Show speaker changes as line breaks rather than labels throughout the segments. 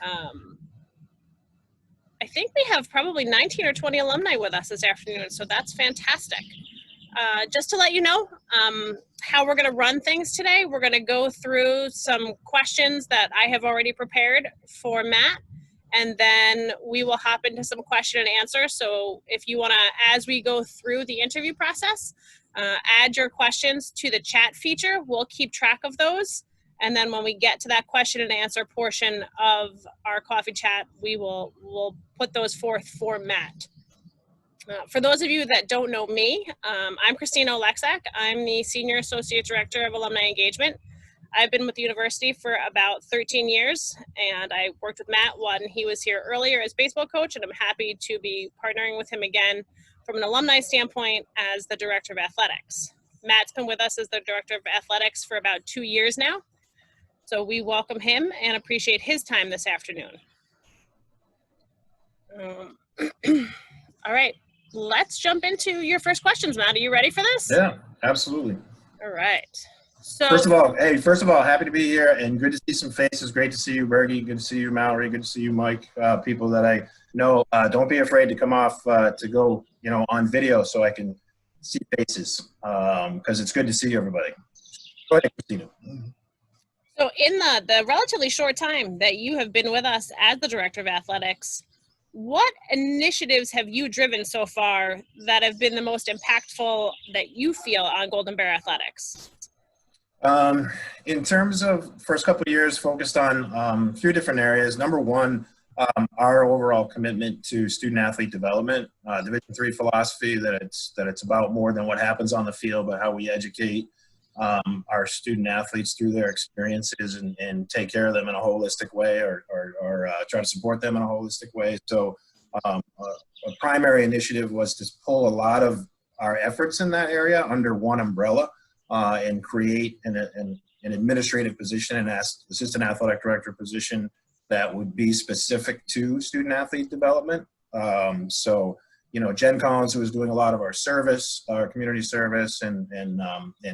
Um, I think we have probably 19 or 20 alumni with us this afternoon, so that's fantastic. Just to let you know how we're going to run things today, we're going to go through some questions that I have already prepared for Matt, and then we will hop into some question and answer. So if you want to, as we go through the interview process, add your questions to the chat feature. We'll keep track of those. And then when we get to that question and answer portion of our coffee chat, we'll put those forth for Matt. For those of you that don't know me, I'm Christina Oleksak. I'm the Senior Associate Director of Alumni Engagement. I've been with the university for about 13 years, and I worked with Matt when he was here earlier as baseball coach, and I'm happy to be partnering with him again from an alumni standpoint as the Director of Athletics. Matt's been with us as the Director of Athletics for about 2 years now, so we welcome him and appreciate his time this afternoon. All right. Let's jump into your first questions, Matt. Are you ready for this?
Yeah, absolutely.
All right. So
first of all, happy to be here and good to see some faces. Great to see you, Bergie. Good to see you, Mallory. Good to see you, Mike. People that I know. Don't be afraid to come off to go, on video so I can see faces because it's good to see everybody. Go ahead, Christina.
So in the relatively short time that you have been with us as the Director of Athletics, what initiatives have you driven so far that have been the most impactful that you feel on Golden Bear Athletics?
In terms of first couple of years, focused on a few different areas. Number one, our overall commitment to student athlete development, Division III philosophy that it's about more than what happens on the field, but how we educate our student athletes through their experiences and take care of them in a holistic way or try to support them in a holistic way. So a primary initiative was to pull a lot of our efforts in that area under one umbrella and create an administrative position, an assistant athletic director position that would be specific to student athlete development. Jen Collins, who was doing a lot of our service, our community service, and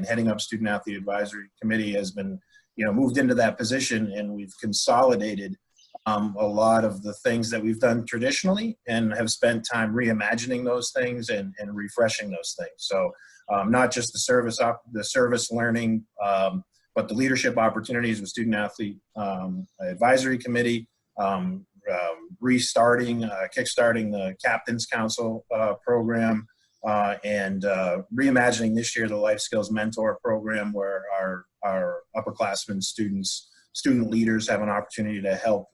heading up Student Athlete Advisory Committee, has been, moved into that position, and we've consolidated a lot of the things that we've done traditionally, and have spent time reimagining those things and refreshing those things. So not just the service learning, but the leadership opportunities with Student Athlete Advisory Committee. Kickstarting the Captain's Council program, and reimagining this year the Life Skills Mentor program, where our upperclassmen student leaders have an opportunity to help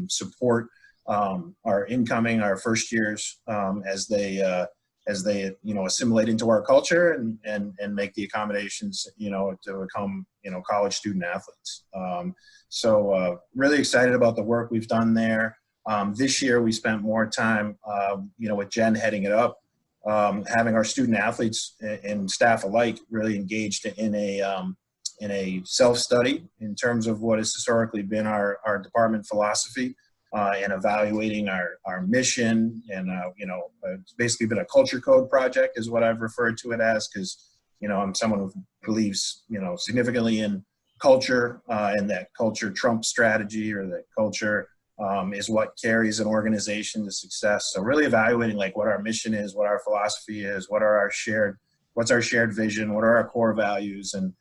support our first years as they assimilate into our culture and make the accommodations to become college student athletes. So really excited about the work we've done there. This year we spent more time, with Jen heading it up, having our student athletes and staff alike really engaged in a self-study in terms of what has historically been our department philosophy, and evaluating our mission. And it's basically been a culture code project is what I've referred to it as, because I'm someone who believes significantly in culture, and that culture trumps strategy, or that culture is what carries an organization to success. So really evaluating what our mission is, what our philosophy is, what's our shared vision, what are our core values, and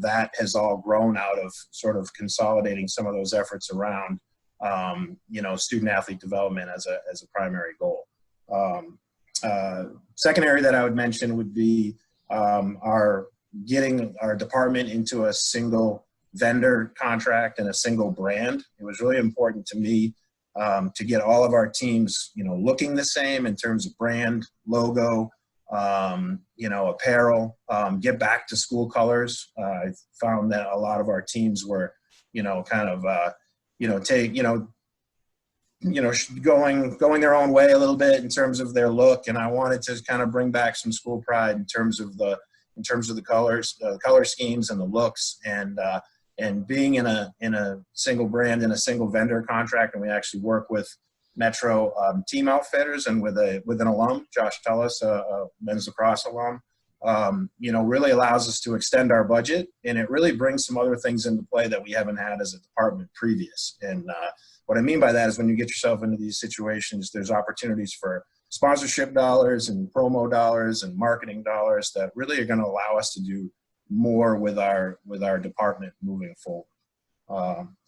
that has all grown out of sort of consolidating some of those efforts around student athlete development as a primary goal. Second area that I would mention would be getting our department into a single vendor contract and a single brand. It was really important to me to get all of our teams, looking the same in terms of brand, logo, apparel, get back to school colors. I found that a lot of our teams were, going their own way a little bit in terms of their look, and I wanted to kind of bring back some school pride in terms of the colors, color schemes, and the looks, and being in a single brand and a single vendor contract. And we actually work with Metro Team Outfitters and with an alum, Josh Tellis, a men's lacrosse alum, really allows us to extend our budget, and it really brings some other things into play that we haven't had as a department previous. And what I mean by that is when you get yourself into these situations, there's opportunities for sponsorship dollars and promo dollars and marketing dollars that really are going to allow us to do more with our department moving forward.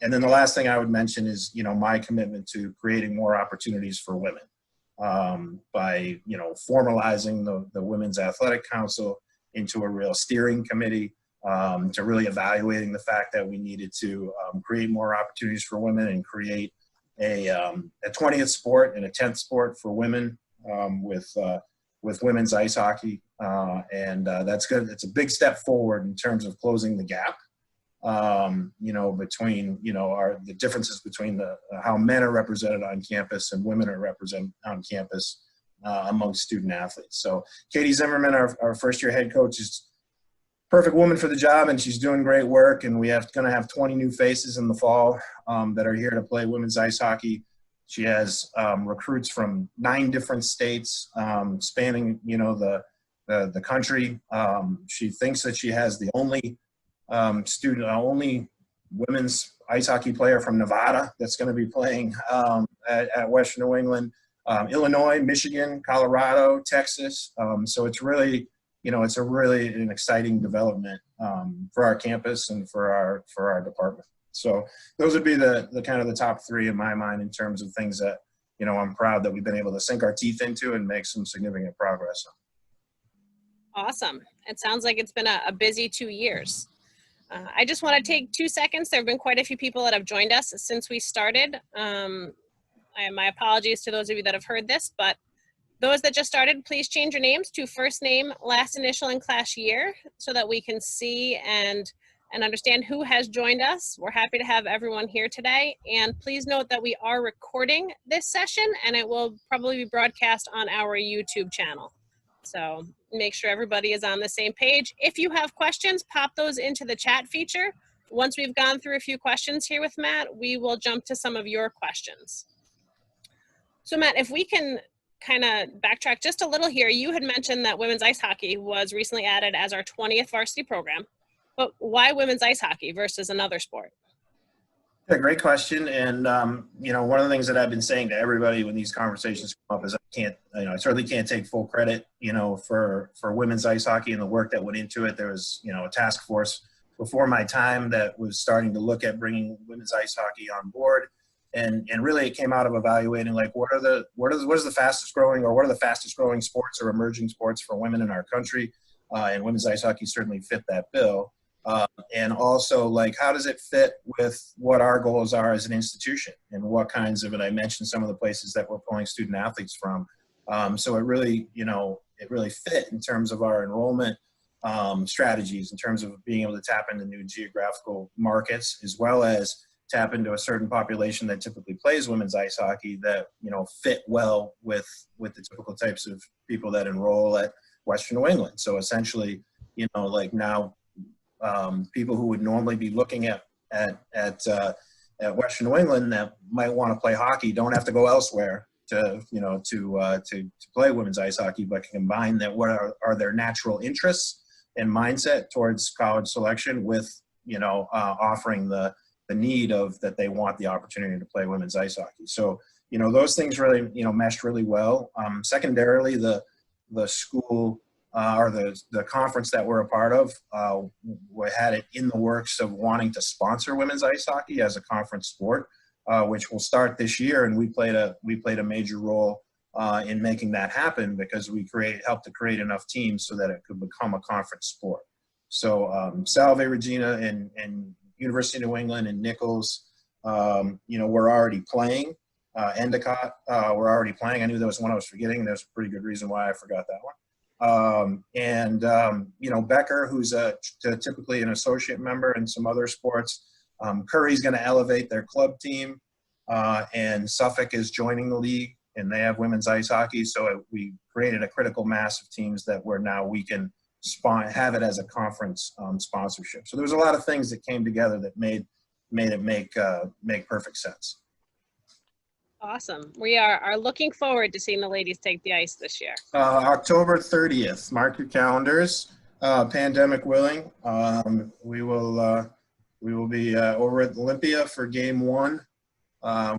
And then the last thing I would mention is, my commitment to creating more opportunities for women by, formalizing the Women's Athletic Council into a real steering committee, to really evaluating the fact that we needed to create more opportunities for women and create a 20th sport and a 10th sport for women with women's ice hockey. And that's good. It's a big step forward in terms of closing the gap. Between, the differences between how men are represented on campus and women are represented on campus among student athletes. So Katie Zimmerman, our first year head coach, is perfect woman for the job, and she's doing great work. And we going to have 20 new faces in the fall that are here to play women's ice hockey. She has recruits from 9 different states, spanning, the country. She thinks that she has the only only women's ice hockey player from Nevada that's going to be playing at Western New England, Illinois, Michigan, Colorado, Texas. So it's really, it's a really an exciting development for our campus and for our department. So those would be the kind of the top 3 in my mind in terms of things that, I'm proud that we've been able to sink our teeth into and make some significant progress on.
Awesome. It sounds like it's been a busy 2 years. I just want to take 2 seconds. There have been quite a few people that have joined us since we started. My apologies to those of you that have heard this, but those that just started, please change your names to first name, last initial, and class year so that we can see and understand who has joined us. We're happy to have everyone here today. And please note that we are recording this session, and it will probably be broadcast on our YouTube channel. So make sure everybody is on the same page. If you have questions, pop those into the chat feature. Once we've gone through a few questions here with Matt, we will jump to some of your questions. So Matt, if we can kind of backtrack just a little here, you had mentioned that women's ice hockey was recently added as our 20th varsity program, but why women's ice hockey versus another sport?
Yeah, great question. And, one of the things that I've been saying to everybody when these conversations come up is I certainly can't take full credit, for women's ice hockey and the work that went into it. There was, a task force before my time that was starting to look at bringing women's ice hockey on board. And really it came out of evaluating, like, what is the fastest growing, or what are the fastest growing sports or emerging sports for women in our country? And women's ice hockey certainly fit that bill. And also, like, how does it fit with what our goals are as an institution and what kinds of, and I mentioned some of the places that we're pulling student athletes from. So it really, it really fit in terms of our enrollment strategies, in terms of being able to tap into new geographical markets, as well as tap into a certain population that typically plays women's ice hockey that, fit well with the typical types of people that enroll at Western New England. So essentially, like now, people who would normally be looking at Western New England that might want to play hockey don't have to go elsewhere to play women's ice hockey, but can combine that what are their natural interests and mindset towards college selection with offering the need of that they want the opportunity to play women's ice hockey. So those things really meshed really well. Secondarily, the school. Or the conference that we're a part of, we had it in the works of wanting to sponsor women's ice hockey as a conference sport, which will start this year, and we played a major role in making that happen because we helped to create enough teams so that it could become a conference sport. So Salve Regina and University of New England and Nichols, we're already playing. Endicott, we're already playing. I knew there was one I was forgetting. There's a pretty good reason why I forgot that one. Becker, who's typically an associate member in some other sports. Curry's going to elevate their club team, and Suffolk is joining the league, and they have women's ice hockey. So we created a critical mass of teams that we can have it as a conference sponsorship. So there was a lot of things that came together that made it make perfect sense.
Awesome. We are looking forward to seeing the ladies take the ice this year.
October 30th. Mark your calendars. Pandemic willing, we will be over at Olympia for Game 1,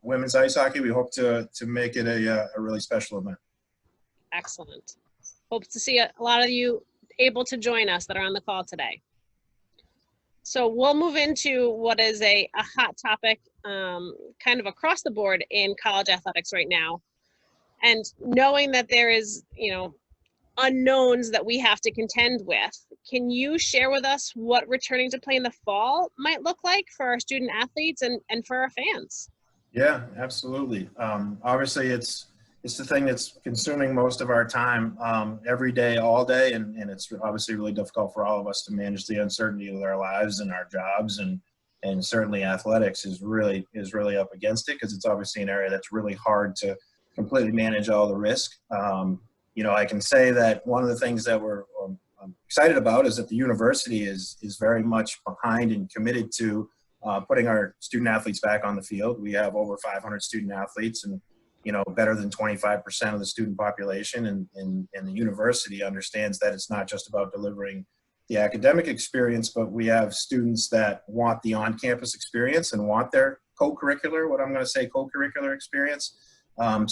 women's ice hockey. We hope to make it a really special event.
Excellent. Hope to see a lot of you able to join us that are on the call today. So we'll move into what is a hot topic kind of across the board in college athletics right now. And knowing that there is, unknowns that we have to contend with, can you share with us what returning to play in the fall might look like for our student athletes and for our fans?
Yeah, absolutely. Obviously, it's the thing that's consuming most of our time every day, all day, and it's obviously really difficult for all of us to manage the uncertainty of our lives and our jobs, and certainly athletics is really up against it because it's obviously an area that's really hard to completely manage all the risk. I can say that one of the things that I'm excited about is that the university is very much behind and committed to putting our student athletes back on the field. We have over 500 student athletes and, better than 25% of the student population. And the university understands that it's not just about delivering the academic experience, but we have students that want the on-campus experience and want their co-curricular experience. I'm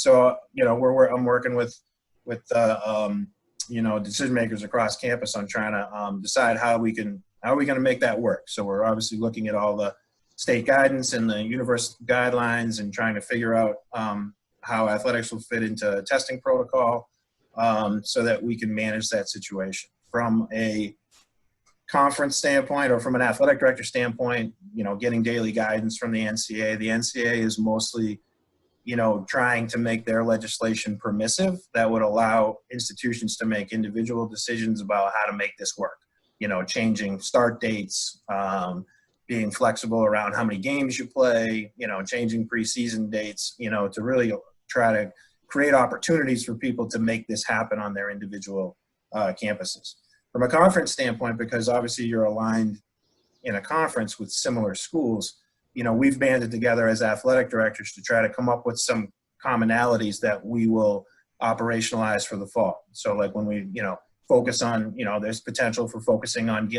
working with decision makers across campus on trying to decide how are we going to make that work. So we're obviously looking at all the state guidance and the university guidelines and trying to figure out how athletics will fit into testing protocol so that we can manage that situation. From a conference standpoint or from an athletic director standpoint, getting daily guidance from the NCAA. The NCAA is mostly trying to make their legislation permissive that would allow institutions to make individual decisions about how to make this work. Changing start dates, being flexible around how many games you play, changing preseason dates, to really try to create opportunities for people to make this happen on their individual campuses. From a conference standpoint, because obviously you're aligned in a conference with similar schools, we've banded together as athletic directors to try to come up with some commonalities that we will operationalize for the fall. So like when we, focus on, there's potential for focusing on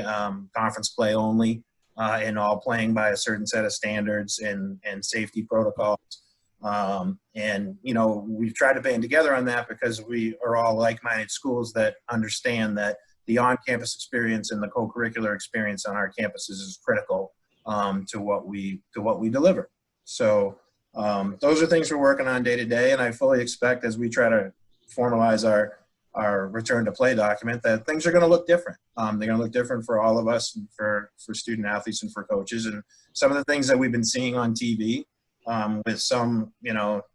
conference play only and all playing by a certain set of standards and safety protocols. We've tried to band together on that because we are all like-minded schools that understand that the on-campus experience and the co-curricular experience on our campuses is critical to what we deliver. So those are things we're working on day to day, and I fully expect as we try to formalize our return to play document that things are going to look different. They're going to look different for all of us, and for student athletes and for coaches. And some of the things that we've been seeing on TV with some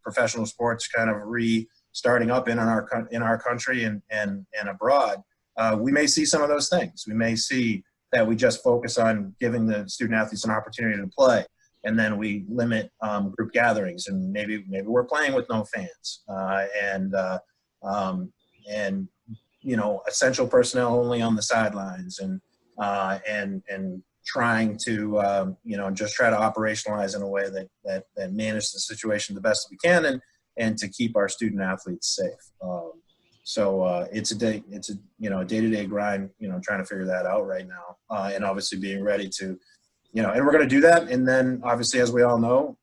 professional sports kind of restarting up in our country and abroad, we may see some of those things. We may see that we just focus on giving the student athletes an opportunity to play, and then we limit group gatherings, and maybe we're playing with no fans, and essential personnel only on the sidelines, and trying to just try to operationalize in a way that manage the situation the best we can, and to keep our student athletes safe. So it's a day-to-day grind, trying to figure that out right now, and obviously being ready to, and we're going to do that. And then obviously, as we all know,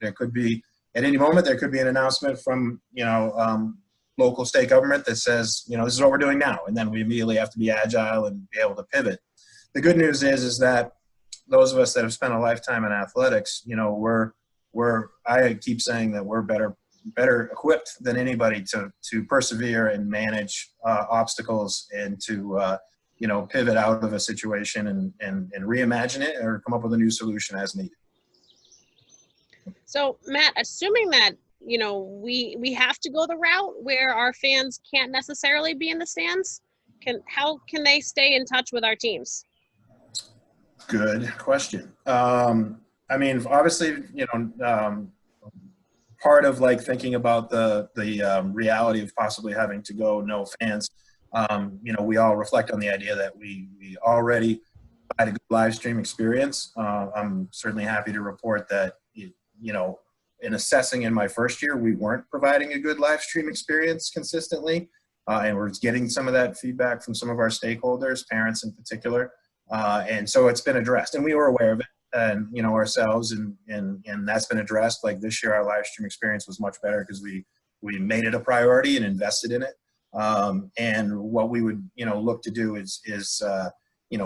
there could be at any moment there could be an announcement from local state government that says this is what we're doing now, and then we immediately have to be agile and be able to pivot. The good news is that those of us that have spent a lifetime in athletics, I keep saying that we're better equipped than anybody to persevere and manage obstacles and to pivot out of a situation and reimagine it or come up with a new solution as needed.
So Matt, assuming that we have to go the route where our fans can't necessarily be in the stands, how can they stay in touch with our teams?
Good question. Obviously, part of thinking about the reality of possibly having to go no fans, we all reflect on the idea that we already had a good live stream experience. I'm certainly happy to report that, in assessing in my first year, we weren't providing a good live stream experience consistently. And we're getting some of that feedback from some of our stakeholders, parents in particular. And so it's been addressed, and we were aware of it, and ourselves, and that's been addressed. Like this year, our live stream experience was much better because we made it a priority and invested in it. And what we would look to do is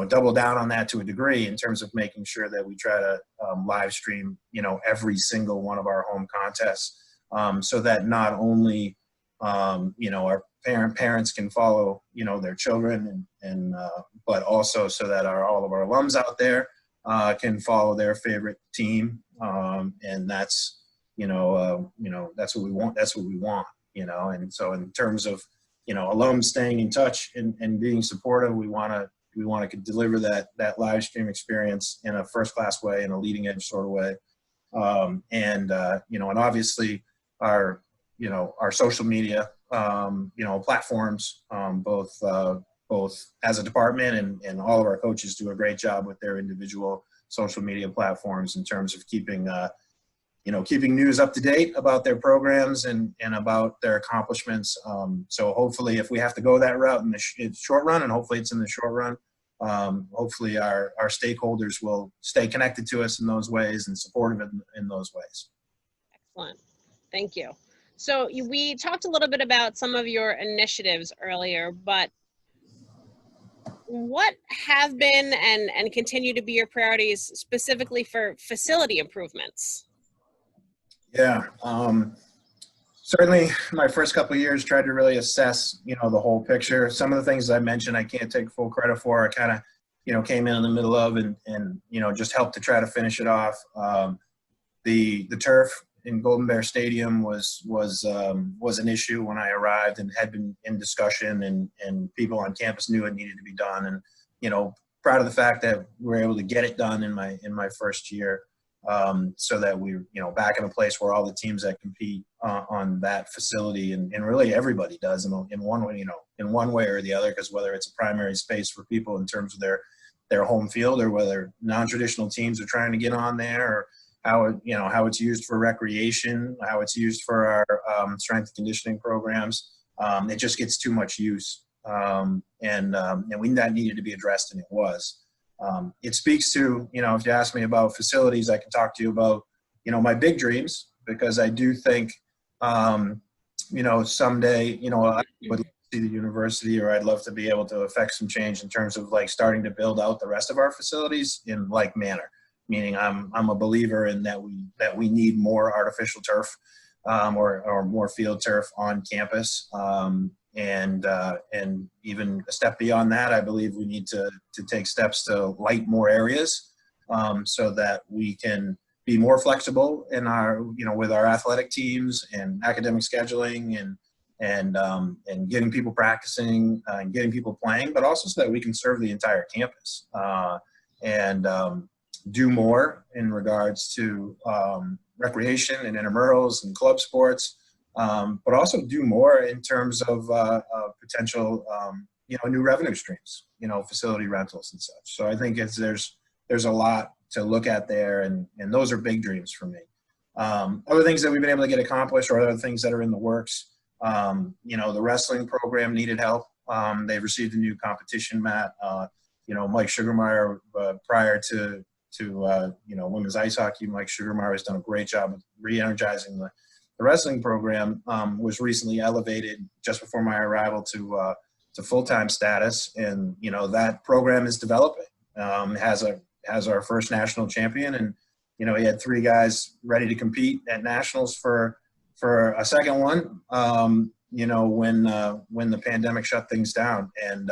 double down on that to a degree in terms of making sure that we try to live stream every single one of our home contests, so that not only our parents can follow their children, and but also so that all of our alums out there can follow their favorite team, and that's that's what we want. And so in terms of alums staying in touch and being supportive, we want to deliver that live stream experience in a first class way, in a leading edge sort of way, and obviously our social media platforms, both as a department and all of our coaches do a great job with their individual social media platforms in terms of keeping news up to date about their programs and about their accomplishments. So hopefully, if we have to go that route in the short run, and hopefully it's in the short run, hopefully our stakeholders will stay connected to us in those ways and supportive in those ways.
Excellent. Thank you. So we talked a little bit about some of your initiatives earlier, but what have been and continue to be your priorities specifically for facility improvements?
Yeah, certainly my first couple of years tried to really assess, the whole picture. Some of the things I mentioned, I can't take full credit for. I kind of, came in the middle of and just helped to try to finish it off. The turf in Golden Bear Stadium was an issue when I arrived, and had been in discussion, and people on campus knew it needed to be done. And, proud of the fact that we were able to get it done in my first year. So that we're back in a place where all the teams that compete on that facility, and really everybody does in one way or the other, because whether it's a primary space for people in terms of their home field, or whether non-traditional teams are trying to get on there, or how it's used for recreation, how it's used for our strength and conditioning programs, it just gets too much use, and that needed to be addressed, and it was. It speaks to, if you ask me about facilities, I can talk to you about, my big dreams, because I do think, someday, I would see the university, or I'd love to be able to affect some change in terms of like starting to build out the rest of our facilities in like manner. Meaning I'm a believer in that we need more artificial turf, or more field turf on campus. And even a step beyond that, I believe we need to take steps to light more areas, so that we can be more flexible in our, with our athletic teams and academic scheduling, and getting people practicing, and getting people playing, but also so that we can serve the entire campus, and do more in regards to recreation and intramurals and club sports. But also do more in terms of potential, new revenue streams, facility rentals and such. So I think there's a lot to look at there, and those are big dreams for me. Other things that we've been able to get accomplished, or other things that are in the works, the wrestling program needed help. They've received a new competition mat. Mike Sugarmeyer, prior to women's ice hockey, Mike Sugarmeyer has done a great job of re-energizing the wrestling program. Was recently elevated just before my arrival to full-time status, and that program is developing. Has our first national champion, and he had 3 guys ready to compete at nationals for a second one. When the pandemic shut things down, and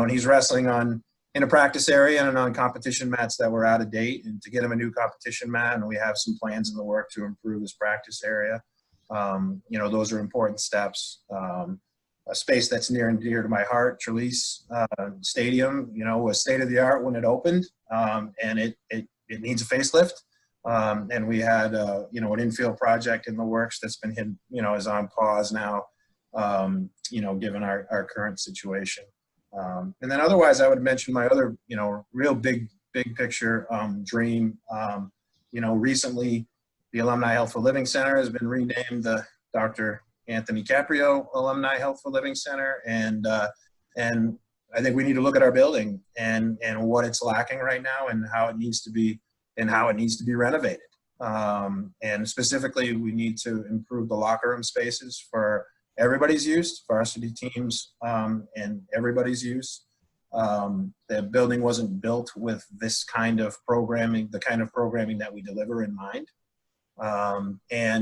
he's wrestling in a practice area and on competition mats that were out of date, and to get him a new competition mat. And we have some plans in the work to improve this practice area. Those are important steps. A space that's near and dear to my heart, Trelease Stadium, was state of the art when it opened, and it needs a facelift. And we had, an infield project in the works that's been hit, is on pause now, given our current situation. And then otherwise, I would mention my other, real big picture dream. Recently, The Alumni Health for Living Center has been renamed the Dr. Anthony Caprio Alumni Health for Living Center, and I think we need to look at our building and what it's lacking right now and how it needs to be renovated. And specifically, we need to improve the locker room spaces for everybody's use, varsity teams, and everybody's use. The building wasn't built with this kind of programming, the kind of programming that we deliver in mind.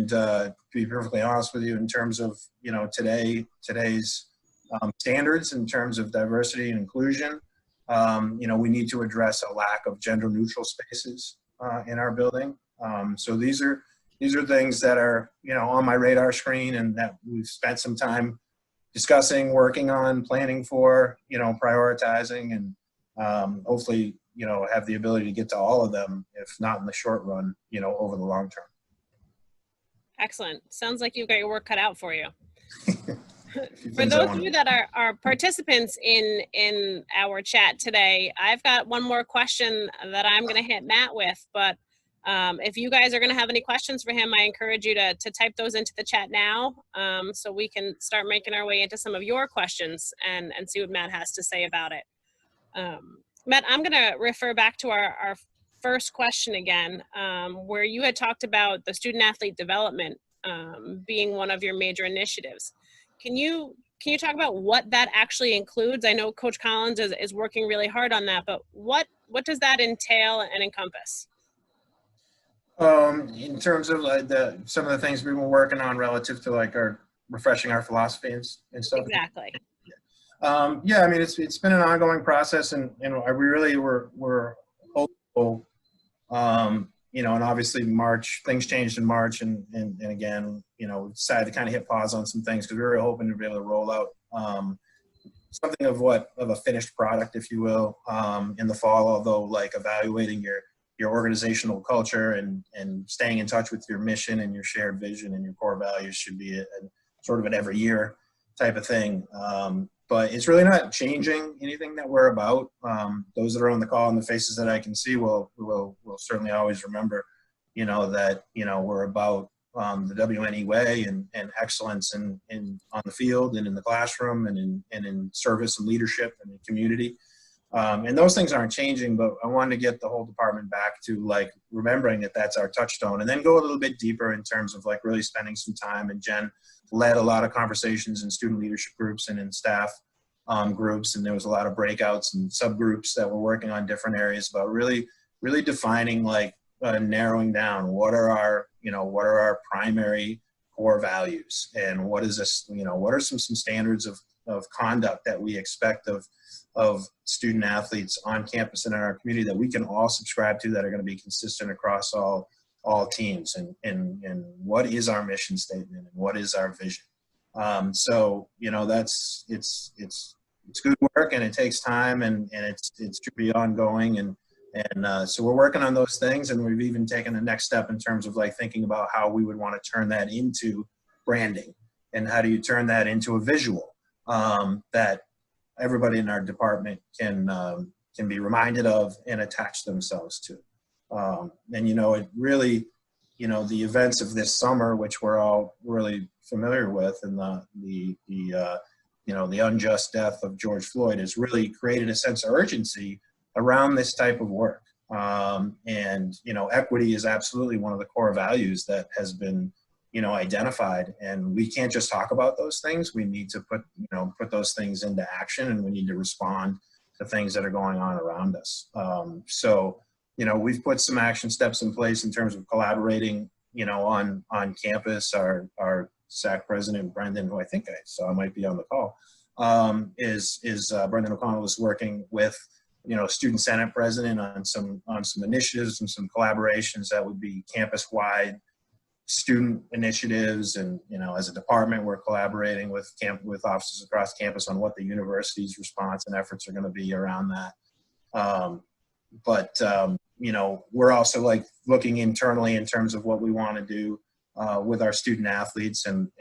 To be perfectly honest with you, in terms of, you know, today's standards in terms of diversity and inclusion, you know, we need to address a lack of gender neutral spaces in our building. So these are things that are, you know, on my radar screen and that we've spent some time discussing, working on, planning for, you know, prioritizing, and hopefully, you know, have the ability to get to all of them, if not in the short run, you know, over the long term.
Excellent. Sounds like you've got your work cut out for you. For those of you that are participants in our chat today, I've got one more question that I'm going to hit Matt with, but if you guys are going to have any questions for him, I encourage you to type those into the chat now, so we can start making our way into some of your questions and see what Matt has to say about it. Matt, I'm going to refer back to our first question again, where you had talked about the student athlete development being one of your major initiatives. Can you talk about what that actually includes? I know Coach Collins is working really hard on that, but what does that entail and encompass?
In terms of some of the things we've been working on relative to like refreshing our philosophy and stuff.
Exactly.
Yeah, I mean, it's been an ongoing process, and we really were hopeful. You know, and obviously things changed in March, and again, you know, decided to kind of hit pause on some things because we were hoping to be able to roll out something of a finished product, if you will, in the fall. Although, like, evaluating your organizational culture and staying in touch with your mission and your shared vision and your core values should be a sort of an every year type of thing. But it's really not changing anything that we're about. Those that are on the call and the faces that I can see will certainly always remember, you know, that, you know, we're about the WNE way and excellence in on the field and in the classroom and in service and leadership and in community. And those things aren't changing, but I wanted to get the whole department back to like remembering that that's our touchstone, and then go a little bit deeper in terms of like really spending some time. And Jen led a lot of conversations in student leadership groups and in staff groups, and there was a lot of breakouts and subgroups that were working on different areas about really defining, like, narrowing down what are our primary core values, and what is this, you know, what are some standards of conduct that we expect of student athletes on campus and in our community that we can all subscribe to, that are going to be consistent across all teams, and what is our mission statement and what is our vision. So, you know, it's good work, and it takes time, and it should be ongoing, and so we're working on those things, and we've even taken the next step in terms of like thinking about how we would want to turn that into branding, and how do you turn that into a visual that everybody in our department can be reminded of and attach themselves to. And, you know, it really, you know, the events of this summer, which we're all really familiar with, and you know, the unjust death of George Floyd, has really created a sense of urgency around this type of work. And, you know, equity is absolutely one of the core values that has been, you know, identified, and we can't just talk about those things. We need to put those things into action, and we need to respond to things that are going on around us. So, you know, we've put some action steps in place in terms of collaborating, you know, on campus. Our SAC president, Brendan, who I think I saw might be on the call, Brendan O'Connell is working with, you know, student senate president on some initiatives and some collaborations that would be campus-wide student initiatives. And, you know, as a department, we're collaborating with offices across campus on what the university's response and efforts are going to be around that. You know, we're also like looking internally in terms of what we want to do with our student athletes, and,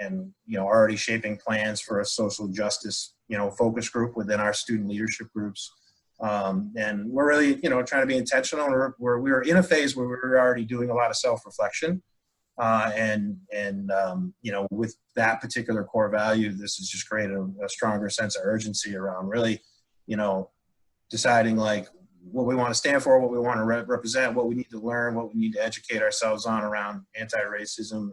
you know, already shaping plans for a social justice, you know, focus group within our student leadership groups. And we're really, you know, trying to be intentional. We were in a phase where we were already doing a lot of self-reflection You know, with that particular core value, this has just created a stronger sense of urgency around really, you know, deciding like what we want to stand for, what we want to represent, what we need to learn, what we need to educate ourselves on around anti-racism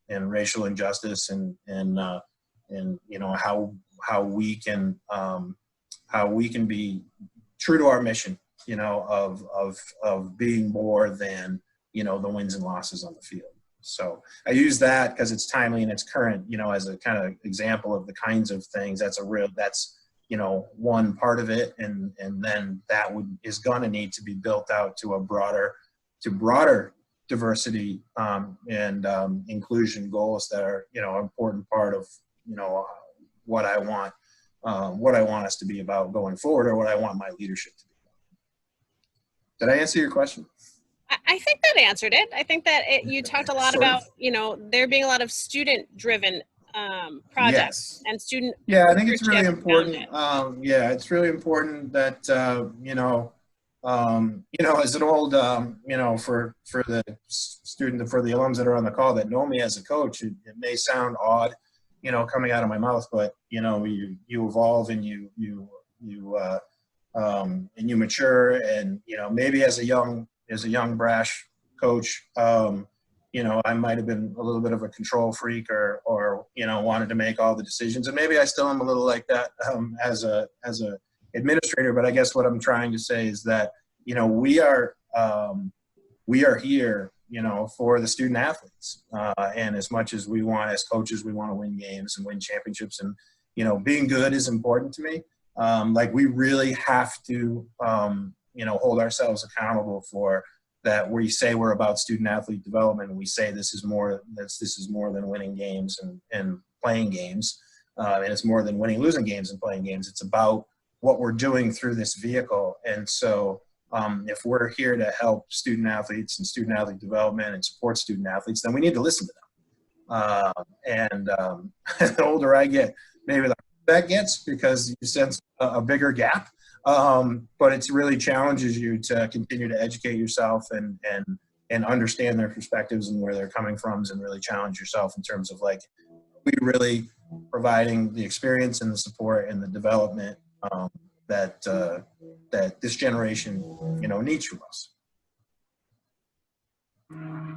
and racial injustice, and you know, how we can be true to our mission, you know, of being more than, you know, the wins and losses on the field. So I use that because it's timely and it's current, you know, as a kind of example of the kinds of things. That's you know, one part of it, and then that is going to need to be built out to broader diversity and inclusion goals that are, you know, an important part of, you know, what I want us to be about going forward, or what I want my leadership to be about. Did I answer your question?
I think that answered it. I think that you talked a lot about, you know, there being a lot of student-driven projects and student.
Yeah, I think it's really important. Yeah, it's really important that you know, as an old, you know, for the alums that are on the call that know me as a coach, it may sound odd, you know, coming out of my mouth, but you know, you evolve and you mature, and you know, maybe as a young brash coach, you know, I might have been a little bit of a control freak, or you know, wanted to make all the decisions, and maybe I still am a little like that as a administrator. But I guess what I'm trying to say is that, you know, we are here, you know, for the student athletes, and as much as we want, as coaches, we want to win games and win championships, and you know, being good is important to me. Like, we really have to, you know, hold ourselves accountable for that. We say we're about student athlete development, and we say this is more than winning games and playing games, and it's more than winning, losing games and playing games. It's about what we're doing through this vehicle. And so if we're here to help student athletes and student athlete development and support student athletes, then we need to listen to them. The older I get, maybe the harder that gets, because you sense a bigger gap. But it really challenges you to continue to educate yourself and understand their perspectives and where they're coming from, and really challenge yourself in terms of like, we really providing the experience and the support and the development that this generation, you know, needs from us.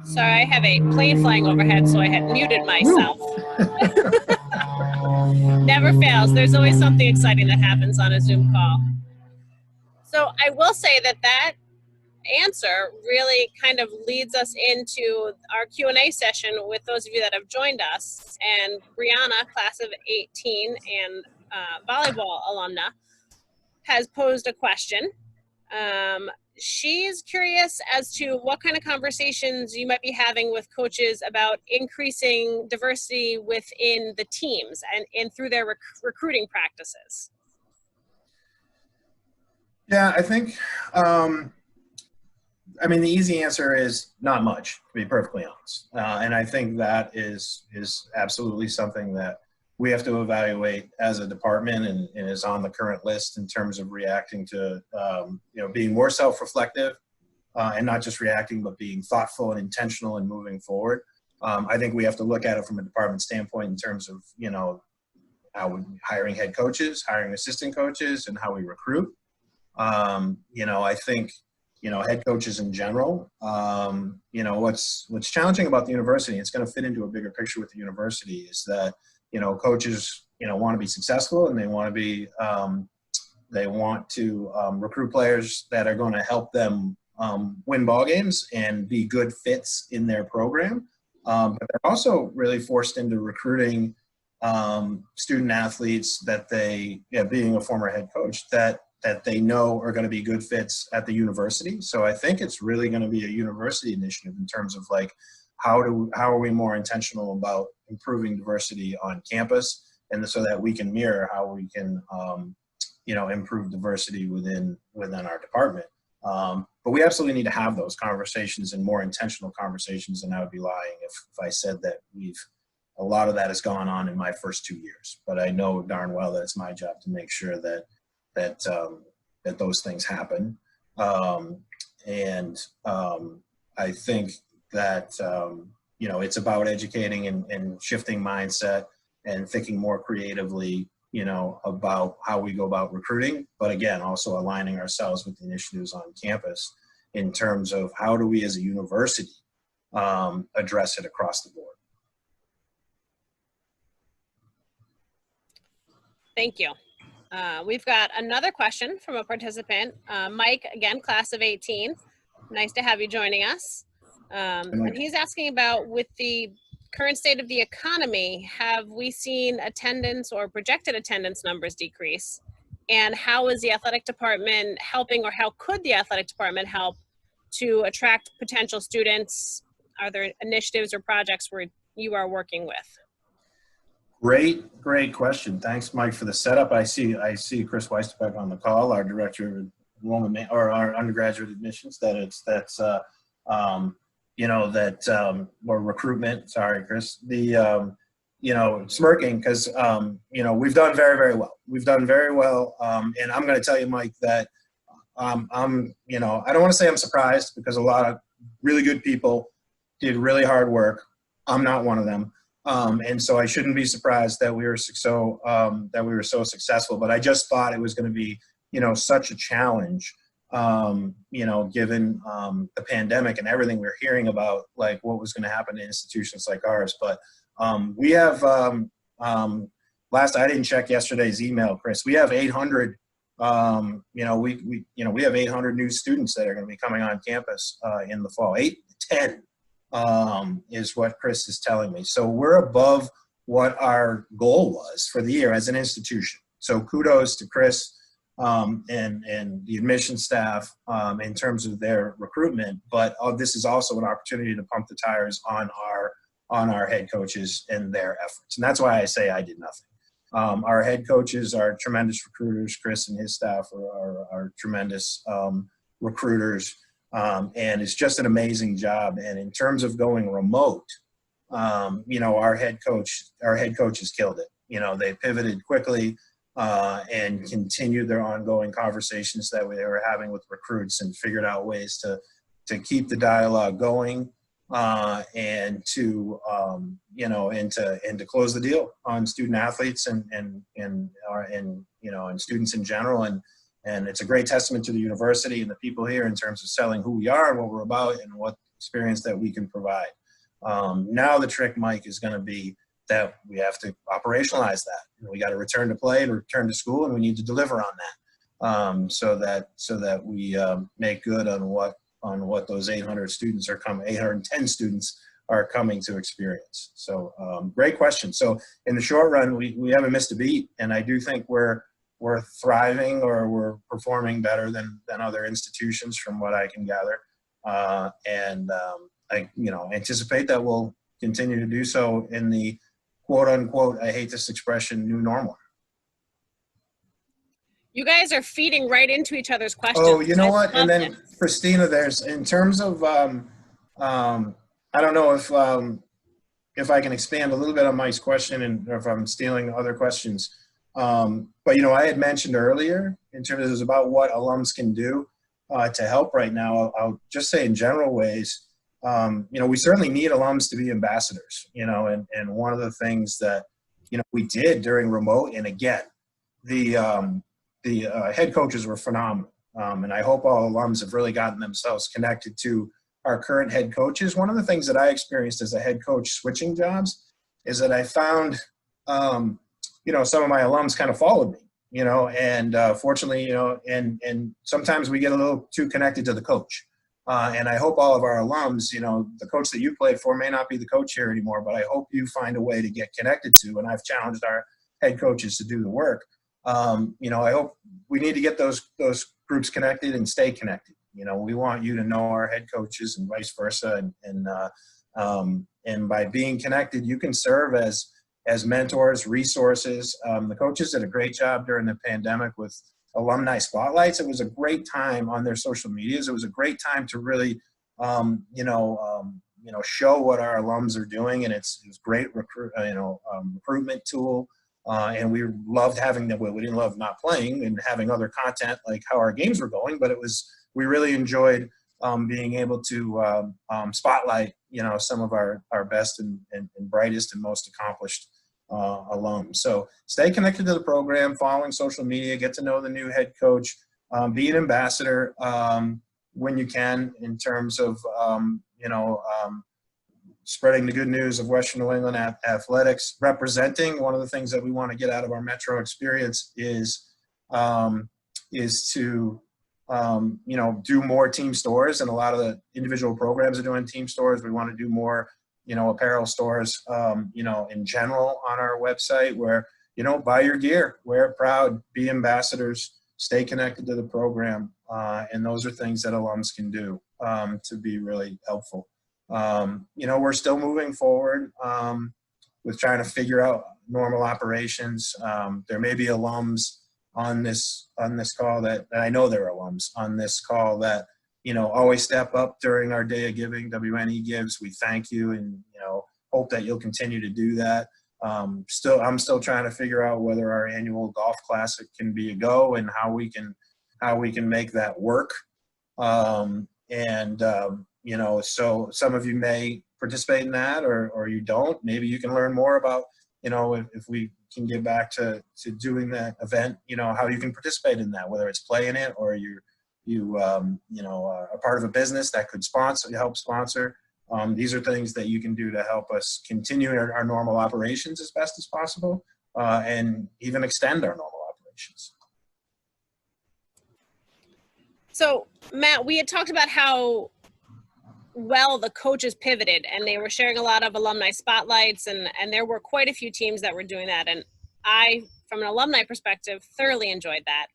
Sorry, I have a plane flying overhead, so I had muted myself. Never fails. There's always something exciting that happens on a Zoom call. So I will say that answer really kind of leads us into our Q&A session with those of you that have joined us. And Brianna, class of 18 and volleyball alumna, has posed a question. She's curious as to what kind of conversations you might be having with coaches about increasing diversity within the teams and through their recruiting practices.
Yeah, I think, I mean, the easy answer is not much, to be perfectly honest. And I think that is absolutely something that we have to evaluate as a department, and is on the current list in terms of reacting to, you know, being more self-reflective, and not just reacting, but being thoughtful and intentional and moving forward. I think we have to look at it from a department standpoint in terms of, you know, how we're hiring head coaches, hiring assistant coaches, and how we recruit. You know, I think, you know, head coaches in general, you know, what's challenging about the university, it's going to fit into a bigger picture with the university, is that, you know, coaches, you know, want to be successful, and they want to recruit players that are going to help them win ball games and be good fits in their program. But they're also really forced into recruiting student athletes that they, being a former head coach, that they know are going to be good fits at the university. So I think it's really going to be a university initiative in terms of like, how are we more intentional about improving diversity on campus, and so that we can mirror how we can, you know, improve diversity within our department. But we absolutely need to have those conversations, and more intentional conversations, and I would be lying if I said that a lot of that has gone on in my first 2 years. But I know darn well that it's my job to make sure that those things happen. I think, that you know, it's about educating and shifting mindset and thinking more creatively, you know, about how we go about recruiting, but again, also aligning ourselves with the initiatives on campus in terms of how do we as a university address it across the board.
Thank you. We've got another question from a participant. Mike, again, class of 18. Nice to have you joining us. And he's asking about, with the current state of the economy, have we seen attendance or projected attendance numbers decrease? And how is the athletic department helping, or how could the athletic department help to attract potential students? Are there initiatives or projects where you are working with?
Great question. Thanks, Mike, for the setup. I see Chris Weisterbeck on the call, our director of enrollment or our undergraduate admissions. You know, that or recruitment. Sorry, Chris. The you know, smirking because you know, we've done very well. We've done very well, and I'm going to tell you, Mike, that I'm, you know, I don't want to say I'm surprised because a lot of really good people did really hard work. I'm not one of them. And so I shouldn't be surprised that we were so successful. But I just thought it was going to be, you know, such a challenge, you know, given the pandemic and everything we're hearing about, like what was going to happen to institutions like ours. But we have I didn't check yesterday's email, Chris. We have 800. You know, we have 800 new students that are going to be coming on campus in the fall. 8 to 10. Is what Chris is telling me. So we're above what our goal was for the year as an institution. So kudos to Chris and the admission staff in terms of their recruitment. But this is also an opportunity to pump the tires on our head coaches and their efforts. And that's why I say I did nothing. Our head coaches are tremendous recruiters. Chris and his staff are tremendous recruiters. And it's just an amazing job. And in terms of going remote, you know, our head coaches killed it. You know, they pivoted quickly and continued their ongoing conversations that they were having with recruits and figured out ways to keep the dialogue going and to you know, and to close the deal on student athletes and you know, and students in general. And it's a great testament to the university and the people here in terms of selling who we are and what we're about and what experience that we can provide. Now the trick, Mike, is going to be that we have to operationalize that. We got to return to play and return to school, and we need to deliver on that so that we make good on what those 800 students are coming, 810 students are coming to experience. So great question. So in the short run, we haven't missed a beat, and I do think we're thriving, or we're performing better than other institutions from what I can gather. And I, you know, anticipate that we'll continue to do so in the quote unquote, I hate this expression, new normal.
You guys are feeding right into each other's questions.
Oh, you know what? And then Christina, there's, in terms of, I don't know if I can expand a little bit on Mike's question and if I'm stealing other questions. But, you know, I had mentioned earlier in terms of about what alums can do to help right now. I'll just say in general ways, you know, we certainly need alums to be ambassadors, you know, and one of the things that, you know, we did during remote, and again, the head coaches were phenomenal. And I hope all alums have really gotten themselves connected to our current head coaches. One of the things that I experienced as a head coach switching jobs is that I found, you know, some of my alums kind of followed me, you know, and fortunately, you know, and sometimes we get a little too connected to the coach. And I hope all of our alums, you know, the coach that you played for may not be the coach here anymore, but I hope you find a way to get connected to, and I've challenged our head coaches to do the work. You know, I hope we need to get those groups connected and stay connected. You know, we want you to know our head coaches and vice versa. And by being connected, you can serve as mentors, resources. The coaches did a great job during the pandemic with alumni spotlights. It was a great time on their social medias. It was a great time to really, you know, show what our alums are doing, and it was great recruitment tool. And we loved having them. We didn't love not playing and having other content like how our games were going, but we really enjoyed being able to spotlight, some of our best and brightest and most accomplished alums. So stay connected to the program, following social media, get to know the new head coach, be an ambassador when you can, in terms of, spreading the good news of Western New England athletics, representing. One of the things that we want to get out of our Metro experience is to do more team stores, and a lot of the individual programs are doing team stores. We want to do more, apparel stores, in general on our website, where, buy your gear, wear it proud, be ambassadors, stay connected to the program. And those are things that alums can do to be really helpful. We're still moving forward with trying to figure out normal operations. There may be alums on this call that I know there are alums on this call that, always step up during our day of giving. WNE gives. We thank you, and, hope that you'll continue to do that. I'm still trying to figure out whether our annual golf classic can be a go, and how we can make that work. So some of you may participate in that, or you don't. Maybe you can learn more about, if we can get back to doing that event, how you can participate in that, whether it's playing it or you are part of a business that could help sponsor. These are things that you can do to help us continue our normal operations as best as possible, and even extend our normal operations.
So, Matt, we had talked about how well the coaches pivoted, and they were sharing a lot of alumni spotlights, and there were quite a few teams that were doing that. And I, from an alumni perspective, thoroughly enjoyed that.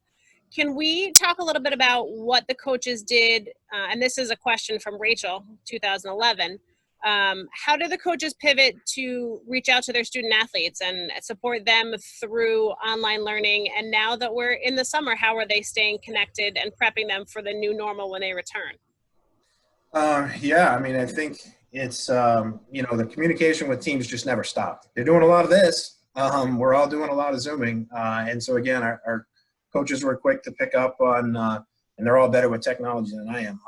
Can we talk a little bit about what the coaches did? And this is a question from Rachel, 2011. How did the coaches pivot to reach out to their student athletes and support them through online learning? And now that we're in the summer, how are they staying connected and prepping them for the new normal when they return?
I think it's, the communication with teams just never stopped. They're doing a lot of this. We're all doing a lot of Zooming. And so again, our coaches were quick to pick up on, and they're all better with technology than I am,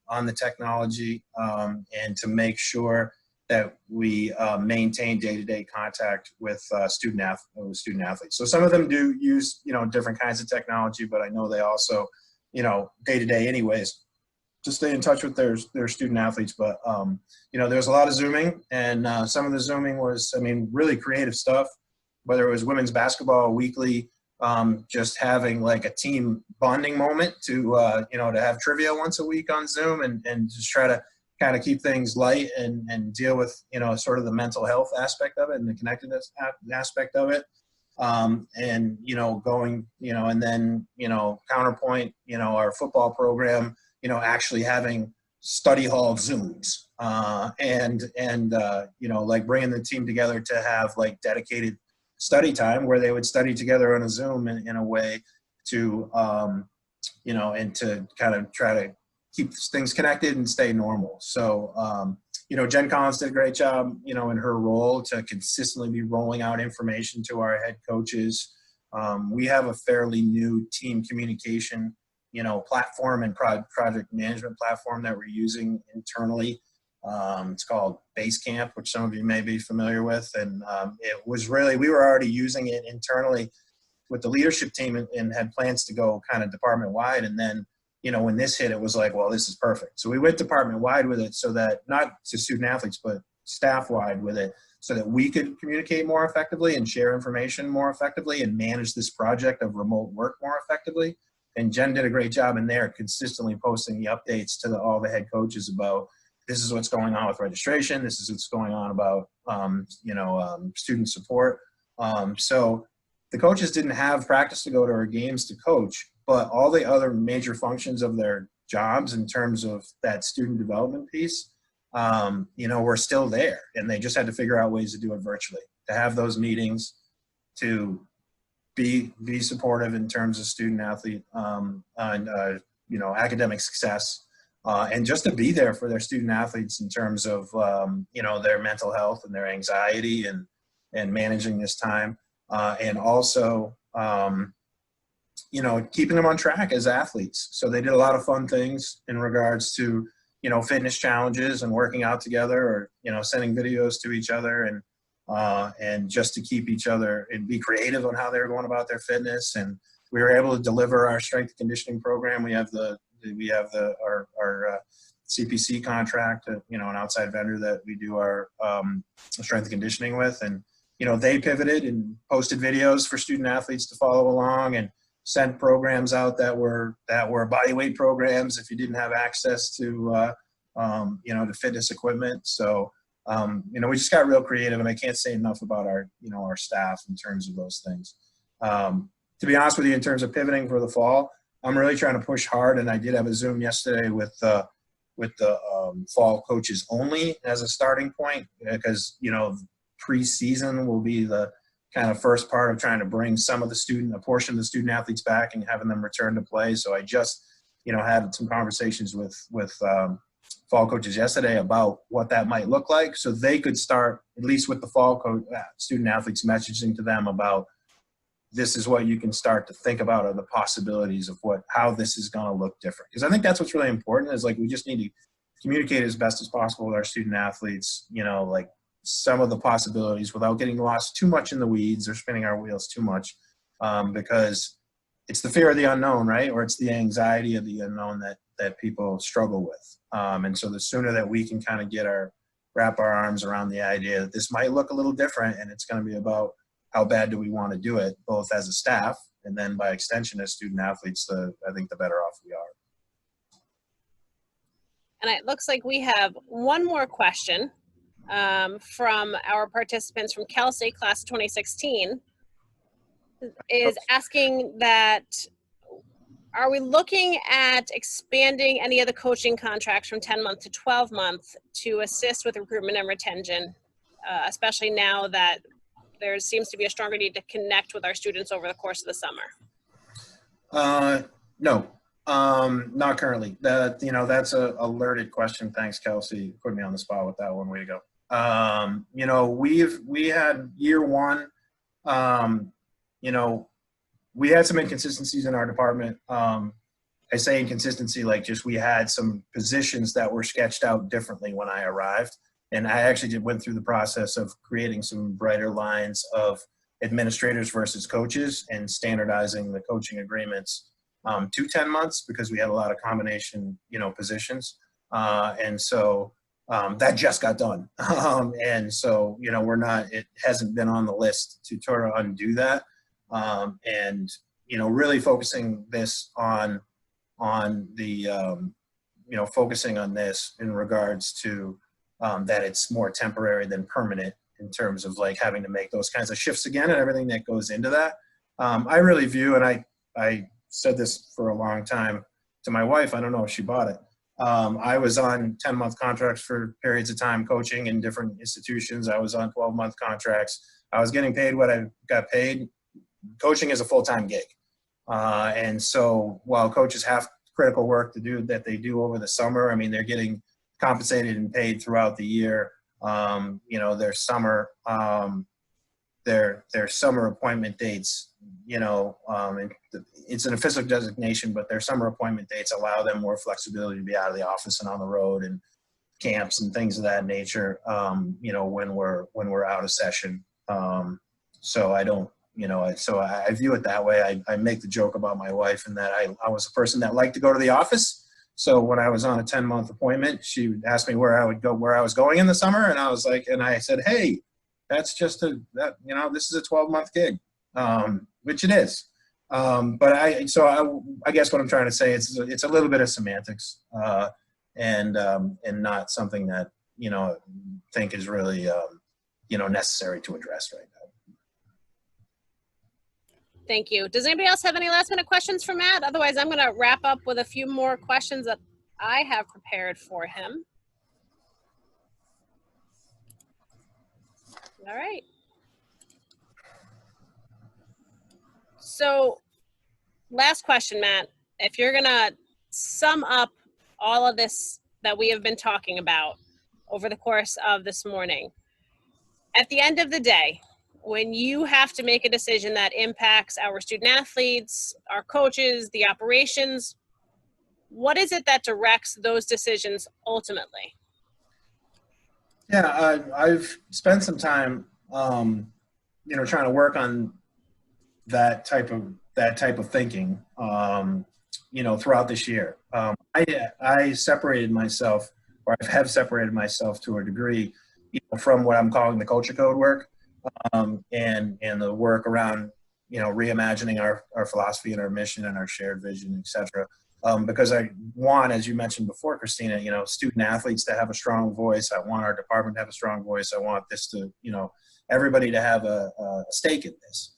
on the technology, and to make sure that we maintain day-to-day contact with student athletes. So some of them do use, different kinds of technology, but I know they also, day-to-day anyways, to stay in touch with their student athletes. But, there's a lot of Zooming, and some of the Zooming was, really creative stuff, whether it was women's basketball weekly, just having like a team bonding moment to have trivia once a week on Zoom, and just try to kind of keep things light and deal with, sort of the mental health aspect of it and the connectedness aspect of it. Going, and then, counterpoint, our football program, actually having study hall Zooms, like bringing the team together to have like dedicated study time where they would study together on a Zoom in a way to, and to kind of try to keep things connected and stay normal. So, Jen Collins did a great job, in her role to consistently be rolling out information to our head coaches. We have a fairly new team communication, platform and project management platform that we're using internally. It's called Basecamp, which some of you may be familiar with. And it was really, we were already using it internally with the leadership team, and had plans to go kind of department wide. And then, when this hit, it was like, well, this is perfect. So we went department wide with it, so that not to student athletes, but staff wide with it, so that we could communicate more effectively and share information more effectively and manage this project of remote work more effectively. And Jen did a great job in there, consistently posting the updates to all the head coaches about, this is what's going on with registration. This is what's going on about, student support. So the coaches didn't have practice to go to or games to coach, but all the other major functions of their jobs in terms of that student development piece, were still there. And they just had to figure out ways to do it virtually, to have those meetings, to be supportive in terms of student athlete and academic success, and just to be there for their student athletes in terms of their mental health and their anxiety and managing this time, and also keeping them on track as athletes. So they did a lot of fun things in regards to, fitness challenges and working out together, or, sending videos to each other, and just to keep each other and be creative on how they were going about their fitness. And we were able to deliver our strength and conditioning program. We have our CPC contract, an outside vendor that we do our strength and conditioning with. And, they pivoted and posted videos for student athletes to follow along, and sent programs out that were bodyweight programs if you didn't have access to, to fitness equipment. So, we just got real creative, and I can't say enough about our staff in terms of those things. To be honest with you, in terms of pivoting for the fall, I'm really trying to push hard, and I did have a Zoom yesterday with the fall coaches only as a starting point, because, preseason will be the kind of first part of trying to bring a portion of the student athletes back and having them return to play. So I just, had some conversations with fall coaches yesterday about what that might look like, so they could start, at least with the fall student athletes, messaging to them about, this is what you can start to think about, are the possibilities of how this is going to look different. Because I think that's what's really important, is we just need to communicate as best as possible with our student athletes, some of the possibilities without getting lost too much in the weeds or spinning our wheels too much, because it's the fear of the unknown, right? Or it's the anxiety of the unknown that people struggle with. And so the sooner that we can kind of wrap our arms around the idea that this might look a little different, and it's going to be about how bad do we want to do it, both as a staff and then by extension as student athletes, I think the better off we are.
And it looks like we have one more question from our participants from Kelsey, class 2016, is asking that, are we looking at expanding any of the coaching contracts from 10-month to 12-month to assist with recruitment and retention, especially now that there seems to be a stronger need to connect with our students over the course of the summer?
No, not currently. That's a alerted question. Thanks, Kelsey. Put me on the spot with that one. Way to go. We had year one, we had some inconsistencies in our department. I say inconsistency, we had some positions that were sketched out differently when I arrived. And I actually went through the process of creating some brighter lines of administrators versus coaches and standardizing the coaching agreements to 10 months, because we had a lot of combination, positions. And so that just got done. And so, it hasn't been on the list to try to undo that. And, really focusing this on focusing on this in regards to that it's more temporary than permanent, in terms of having to make those kinds of shifts again and everything that goes into that. I really view, and I said this for a long time to my wife, I don't know if she bought it. I was on 10-month contracts for periods of time coaching in different institutions. I was on 12-month contracts. I was getting paid what I got paid. Coaching is a full-time gig. And so while coaches have critical work to do that they do over the summer, they're getting compensated and paid throughout the year. Their summer appointment dates, it's an official designation, but their summer appointment dates allow them more flexibility to be out of the office and on the road and camps and things of that nature, when we're out of session. So I don't, so I view it that way. I make the joke about my wife, and that I was a person that liked to go to the office. So when I was on a 10-month appointment, she would ask me where I was going in the summer. And I said, hey, that's just this is a 12-month gig, which it is. But I guess what I'm trying to say is it's a little bit of semantics, and not something that, think is really, necessary to address right now.
Thank you. Does anybody else have any last minute questions for Matt? Otherwise, I'm going to wrap up with a few more questions that I have prepared for him. All right. So last question, Matt. If you're going to sum up all of this that we have been talking about over the course of this morning, at the end of the day, when you have to make a decision that impacts our student athletes, our coaches, the operations, what is it that directs those decisions ultimately?
Yeah, I've spent some time, trying to work on that type of thinking, throughout this year. I separated myself, or I have separated myself to a degree, from what I'm calling the culture code work, and the work around, reimagining our philosophy and our mission and our shared vision, et cetera. Because I want, as you mentioned before, Christina, student athletes to have a strong voice. I want our department to have a strong voice. I want this to, everybody to have a stake in this.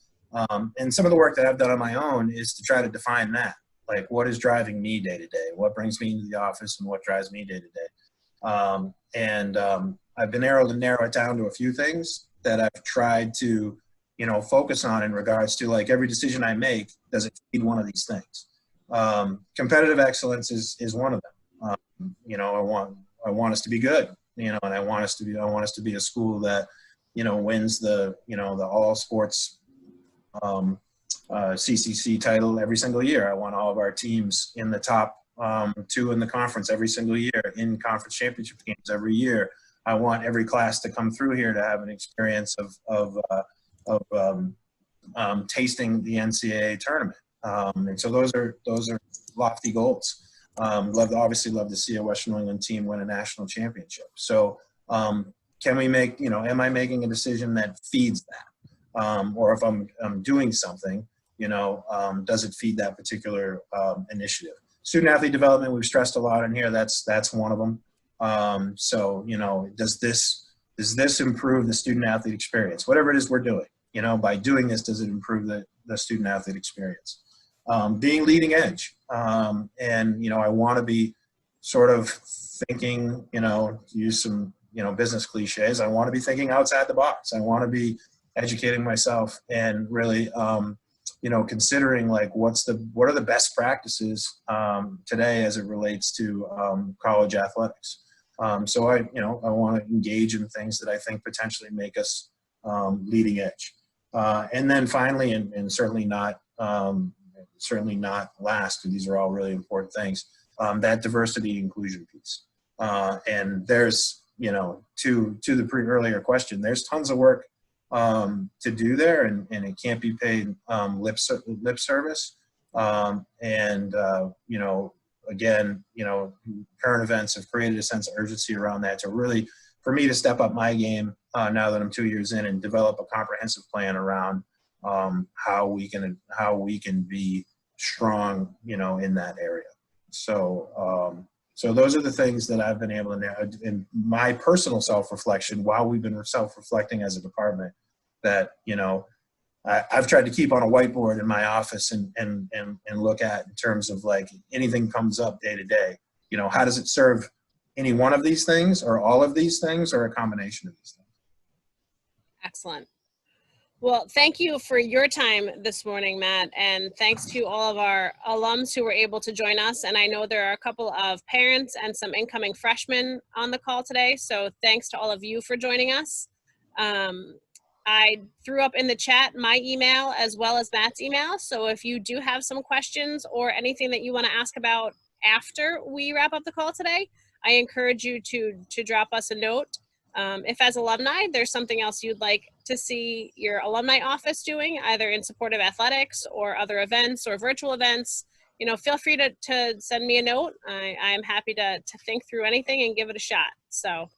And some of the work that I've done on my own is to try to define that, like what is driving me day to day, what brings me into the office, and what drives me day to day. I've been able to narrow it down to a few things that I've tried to, focus on in regards to, like, every decision I make, does it feed one of these things? Competitive excellence is one of them. I want us to be good, and I want us to be a school that, wins the all sports CCC title every single year. I want all of our teams in the top 2 in the conference every single year, in conference championship games every year. I want every class to come through here to have an experience of tasting the NCAA tournament. And so those are lofty goals. Obviously love to see a Western New England team win a national championship. So can we make, am I making a decision that feeds that? Or if I'm doing something, does it feed that particular initiative? Student athlete development, we've stressed a lot in here. That's one of them. Does this improve the student athlete experience? Whatever it is we're doing, by doing this, does it improve the student athlete experience? Being leading edge. I want to be sort of thinking, to use some, business cliches. I want to be thinking outside the box. I want to be educating myself and really, considering, like, what are the best practices today as it relates to college athletics. So I want to engage in things that I think potentially make us leading edge. And then finally, and certainly not last, because these are all really important things, that diversity inclusion piece. And there's, to the earlier question, there's tons of work to do there, and it can't be paid lip service. Again, current events have created a sense of urgency around that to really, for me to step up my game now that I'm 2 years in, and develop a comprehensive plan around how we can be strong, in that area. So those are the things that I've been able to, in my personal self-reflection, while we've been self-reflecting as a department, that, I've tried to keep on a whiteboard in my office and look at, in terms of, like, anything comes up day to day, how does it serve any one of these things, or all of these things, or a combination of these things?
Excellent. Well, thank you for your time this morning, Matt, and thanks to all of our alums who were able to join us. And I know there are a couple of parents and some incoming freshmen on the call today, so thanks to all of you for joining us. I threw up in the chat my email as well as Matt's email, so if you do have some questions or anything that you want to ask about after we wrap up the call today, I encourage you to drop us a note. If as alumni, there's something else you'd like to see your alumni office doing, either in support of athletics or other events or virtual events, feel free to send me a note. I am happy to think through anything and give it a shot. So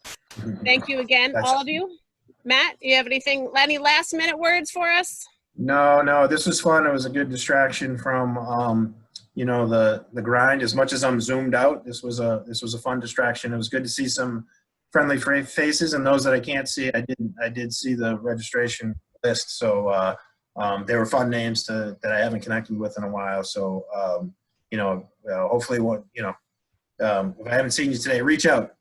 thank you again, all of you. Matt, you have any last minute words for us?
No, this was fun. It was a good distraction from, the grind. As much as I'm zoomed out, this was a fun distraction. It was good to see some friendly faces, and those that I can't see, I did see the registration list. So they were fun names that I haven't connected with in a while. So hopefully, if I haven't seen you today, reach out,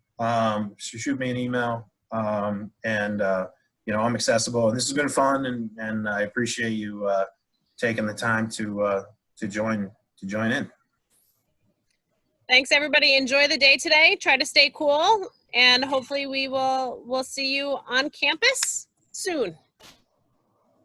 shoot me an email, and I'm accessible. And this has been fun, and I appreciate you taking the time to join in.
Thanks, everybody. Enjoy the day today. Try to stay cool. And hopefully we'll see you on campus soon.